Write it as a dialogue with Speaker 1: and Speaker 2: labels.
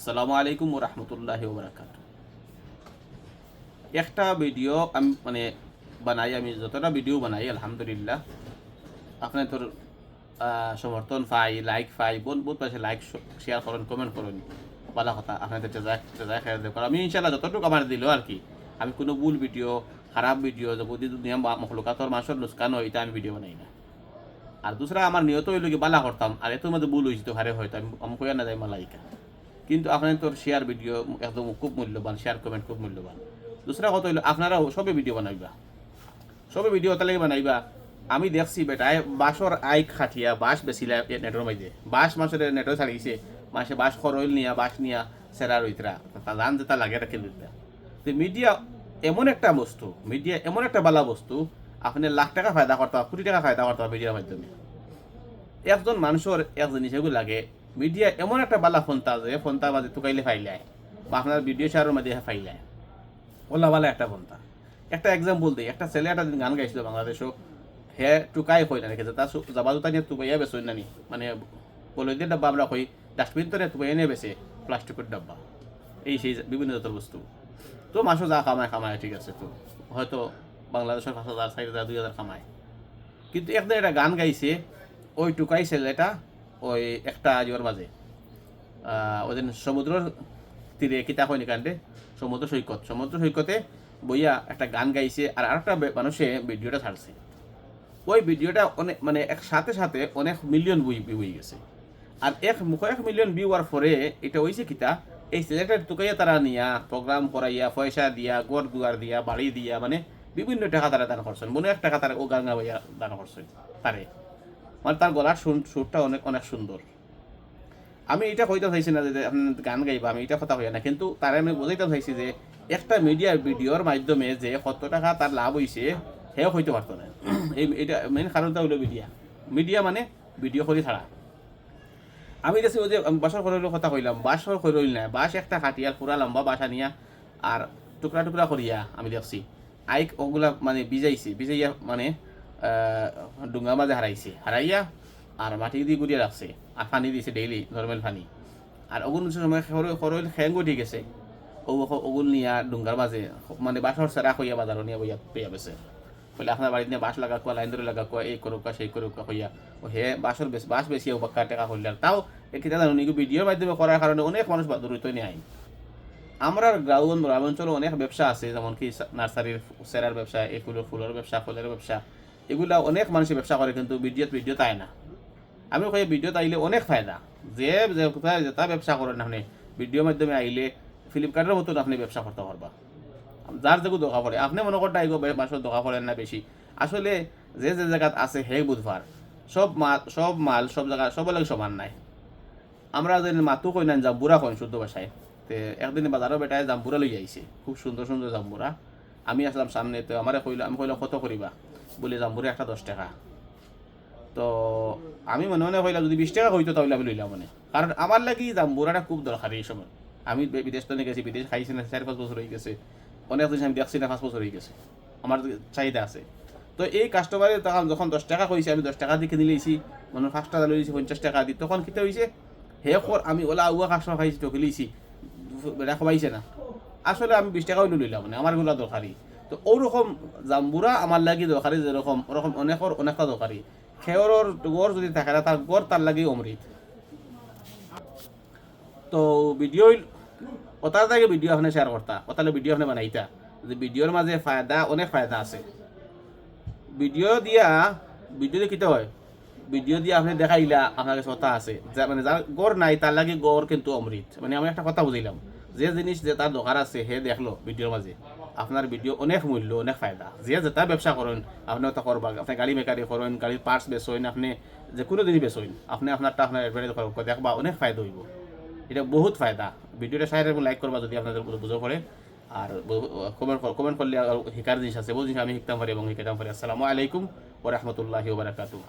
Speaker 1: আসসালামু আলাইকুম ওয়া রাহমাতুল্লাহি ওয়া বারাকাতুহু। একটা ভিডিও আমি বানাই, আমি যতটা ভিডিও বানাই আলহামদুলিল্লাহ আপনার তোর সমর্থন পাই, লাইক পাই, বহুত পাশে লাইক শেয়ার করেন, কমেন্ট করেন, ভালো কথা আপনাদের চেজায় খেয়াল দেখুন। আমি ইনশাল্লাহ যতটুকু আমার দিল আর কি, আমি কোনো ভুল ভিডিও, খারাপ ভিডিও, যদি দুনিয়া মখলুকাতর মানুষের নুসকান হয় এটা আমি ভিডিও বানাই না। আর দুসরা আমার নিয়ত হইল কি বালা করতাম, আর এত মধ্যে ভুল হয়েছে তো হারে হয়তো আমি কইয়া না যাই মালাইকা। কিন্তু আপনার তোর শেয়ার ভিডিও একদম খুব মূল্যবান, শেয়ার কমেন্ট খুব মূল্যবান। দুসরা কথা হইলো আপনারাও সবে ভিডিও বানাইবা, সবে ভিডিও তাহলে বানাইবা। আমি দেখছি বেটায় বাঁশর আইক খাটিয়া বাঁশ বেছিলা নেটের মধ্যে, বাঁশ মাসের নেটে ছাড়িয়েছে, মাসে বাঁশ খরইল নিয়া বাঁশ নিয়া সেরার ওইতরা তা জান যেটা লাগে রাখে দিতে। তো মিডিয়া এমন একটা বস্তু, মিডিয়া এমন একটা বালা বস্তু, আপনি লাখ টাকা ফায়দা করতে হবে, কোটি টাকা ফায়দা করতে হবে মিডিয়ার মাধ্যমে। একজন মানুষের এক জিনিস এগুলো লাগে, মিডিয়া এমন একটা বালা ফোনটা যে ফোনটা মাঝে টুকাইলে ফাইলায় বা আপনার ভিডিও শেয়ারের মধ্যে ফাইলায়, ওলা বালা একটা ফোনটা। একটা এক্সাম্পল দিই, একটা ছেলে একটা দিন গান গাইছিল বাংলাদেশও, হে টুকাই কই না রেখেছে, তার জাবা জুতা নিয়ে টুকাইয়া বেসই নানি, পলিথিনের ডাব্বা আমরা কই, ডাস্টবিন তো টুকাইয়া নিয়ে বেছে প্লাস্টিকের ডাব্বা, এই সেই বিভিন্ন জাতের বস্তু। তো মাসও যা কামায় ঠিক আছে, তো হয়তো বাংলাদেশের 5,000, 4,000, 2,000 কামায়। কিন্তু একদিন একটা গান গাইছে, ওই টুকাই ছেলেটা ওই একটা ইয়ের মাঝে ওই দিন সমুদ্রের তীরে কিতা হয়নি কাণ্ডে, সমুদ্র সৈকতে বইয়া একটা গান গাইছে, আর আরেকটা মানুষে ভিডিওটা ছাড়ছে। ওই ভিডিওটা অনেক এক সাথে সাথে অনেক মিলিয়ন ভিউ হয়ে গেছে। আর 1 মিলিয়ন ভিউ হওয়ার পরে এটা হয়েছে কিতা, এই ছেলেটার টুকাইয়া তারা নিয়া প্রোগ্রাম করাইয়া পয়সা দিয়া গড় দুয়ার দিয়া বাড়ি দিয়া বিভিন্ন টাকা তারা দান করছেন, মনে 1 টাকা তারা ও গান গাইয়া দান করছেন তারে, তার গলার সুরটা অনেক অনেক সুন্দর। আমি এটা কইতে চাইছি না যে আপনি গান গাইবা, আমি এটা কথা হইয়া না, কিন্তু তারা আমি বোঝাইতে চাইছি যে একটা মিডিয়া ভিডিওর মাধ্যমে যে কত টাকা তার লাভ হয়েছে সেও হইতে পারতো না। এটা মেইন কারণটা হলো মিডিয়া ভিডিও করে ছাড়া। আমি দেখছি ওই যে বাসর খরইল কথা কইলাম, বাসর খরইল না, বাস একটা খাটিয়ার পুরা লম্বা বাসা নিয়া আর টুকরা টুকরা করিয়া আমি দেখছি আইক ওগুলা ভিজাইয়া ডুঙ্গা মাঝে হারাইয়া আর মাটি দিয়ে গুড়িয়ে রাখছে, আর পানি দিয়েছে ডেইলি নর্মাল পানি। আর ওগুন সময় খরইল খ্যাং উঠে গেছে, ওগুন নিয়া ডুঙ্গার মাঝে বাসর সেরা হইয়া বাজার নিয়ে বইয়া পেয়ে গেছে। বলে আপনার বাড়িতে নিয়ে বাঁশ লাগা কোয়া, লাইন ধরে লাগা কোয়া, এই করুকা সেই করুকা হইয়া ও হে বাঁশ বেশি বাক্কা টাকা হইলে, তাও এটা জানুন ভিডিওর মাধ্যমে করার কারণে অনেক মানুষ দূরিত নিয়ে আইন। আমরা গ্রামাঞ্চলে অনেক ব্যবসা আছে, যেমন কি নার্সারির সেরার ব্যবসা, এই ফুলের ব্যবসা, ফলের ব্যবসা, এগুলা অনেক মানুষের ব্যবসা করে, কিন্তু ভিডিও তাই না। আমি কই ভিডিও আইলে অনেক ফায়দা, যে যেটা ব্যবসা করেন আপনি ভিডিওর মাধ্যমে আইলে ফ্লিপকার্টের মতন আপনি ব্যবসা করতে পারবা। যার যেগুলো দোকা পড়ে আপনি মনে করতে আইগো বাসর দোকা পড়েন না বেশি, আসলে যে জায়গাত আছে হে বুধবার সব মাল সব জায়গা সব লাগে সমান নাই। আমরা যে মাতু কই না জাম্বুরা কইন শুদ্ধ ভাষায়, তে একদিন বাজারও বেটায় জাম্বুরা লই আইছে, খুব সুন্দর সুন্দর জাম্বুরা। আমি আসলাম সামনে, তো আমি কইলাম কত করিবা, বলে জাম্বুরা একটা 10 টাকা। তো আমি মনে কইলাম যদি 20 টাকা হইতো তাহলে আমি লইলাম কারণ আমার লাগি জাম্বুরাটা খুব দরকারি এই সময়। আমি বিদেশ তো গেছি, বিদেশ খাইছি না 4-5 বছর হয়ে গেছে, অনেক জিনিস আমি দেখছি না 5 বছর হয়ে গেছে, আমার চাহিদা আছে। তো এই কাস্টমারে তখন যখন 10 টাকা হয়েছে, আমি 10 টাকা দিয়ে কিনে লইছি, 5 টাকা লইছি 50 টাকা দিই, তখন কিতে হয়েছে হে আমি ওলা কাস্টমার খাইছি ঠকি লইছি, বেটা খবাইছে না। আসলে আমি 20 টাকাও লইলাম আমার গুলা দরকারি। তো ওরকম জাম্বুরা আমার লাগি দরকারি, যেরকম ওরকম অনেকটা দরকারি। খেয়রর গড় যদি থাকে না, তার গড় তার লাগি অমৃত। তো ভিডিও ওটার থেকে ভিডিও আপনি শেয়ার করতা, ওটালে ভিডিও আপনি বানাইতা, যে ভিডিওর মাঝে অনেক ফায়দা আছে। ভিডিও দিয়ে কিতে হয়, ভিডিও দিয়ে আপনি দেখাইলা আপনার কাছে কথা আছে, যার গড় নাই তার লাগে গড় কিন্তু অমৃত। আমি একটা কথা বুঝাইলাম, যে জিনিস যে তার দরকার আছে হে দেখলো ভিডিওর মাঝে, আপনার ভিডিও অনেক মূল্য, অনেক ফায়দা। যে যেটা ব্যবসা করেন আপনি ওটা করবা, আপনি গাড়ি মেকারি করেন, গাড়ির পার্টস বেচেন, আপনি যে কোনো জিনিস বেচেন, আপনারটা আপনার অ্যাডভার্টাইজ দেখবা অনেক ফায়দা হইব, এটা বহুত ফায়দা। ভিডিওটা সাইড লাইক করবা যদি আপনাদের বুঝে পড়ে, আর কমেন্ট করলে শিকার জিনিস আছে, বহু জিনিস আমি শিখতাম পারি এবং শিখাতাম পারি। আসসালামু আলাইকুম ওয়া রাহমাতুল্লাহি ওয়া বারাকাতুহু।